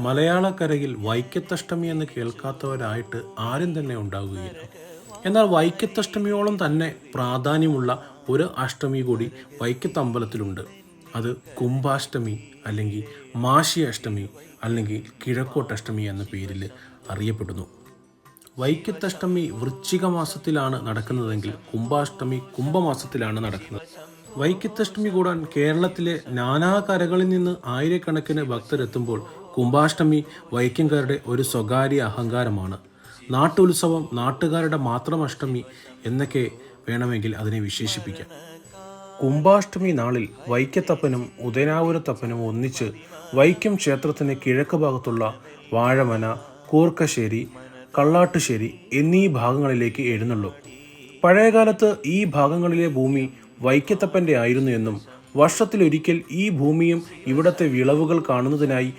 മലയാളക്കരയിൽ വൈക്കത്തഷ്ടമി എന്ന് കേൾക്കാത്തവരായിട്ട് ആരും തന്നെ ഉണ്ടാവുകയില്ല. എന്നാൽ വൈക്കത്തഷ്ടമിയോളം തന്നെ പ്രാധാന്യമുള്ള ഒരു അഷ്ടമി കൂടി വൈക്കത്തമ്പലത്തിലുണ്ട്. അത് കുംഭാഷ്ടമി അല്ലെങ്കിൽ മാഷി അഷ്ടമി അല്ലെങ്കിൽ കിഴക്കോട്ടഷ്ടമി എന്ന പേരിൽ അറിയപ്പെടുന്നു. വൈക്കത്തഷ്ടമി വൃശ്ചിക മാസത്തിലാണ് നടക്കുന്നതെങ്കിൽ കുംഭാഷ്ടമി കുംഭമാസത്തിലാണ് നടക്കുന്നത്. വൈക്കത്തഷ്ടമി കൂടാൻ കേരളത്തിലെ നാനാകരകളിൽ നിന്ന് ആയിരക്കണക്കിന് ഭക്തരെത്തുമ്പോൾ കുംഭാഷ്ടമി വൈക്കംകാരുടെ ഒരു സ്വകാര്യ അഹങ്കാരമാണ്. നാട്ടുത്സവം, നാട്ടുകാരുടെ മാത്രം അഷ്ടമി എന്നൊക്കെ വേണമെങ്കിൽ അതിനെ വിശേഷിപ്പിക്കാം. കുംഭാഷ്ടമി നാളിൽ വൈക്കത്തപ്പനും ഉദയനാപുരത്തപ്പനും ഒന്നിച്ച് വൈക്കം ക്ഷേത്രത്തിന് കിഴക്ക് ഭാഗത്തുള്ള വാഴമന, കൂർക്കശ്ശേരി, കള്ളാട്ടുശ്ശേരി എന്നീ ഭാഗങ്ങളിലേക്ക് എഴുന്നള്ളും. പഴയകാലത്ത് ഈ ഭാഗങ്ങളിലെ ഭൂമി വൈക്കത്തപ്പൻ്റെ ആയിരുന്നു എന്നും വർഷത്തിലൊരിക്കൽ ഈ ഭൂമിയും ഇവിടത്തെ വിളവുകൾ കാണുന്നതിനായി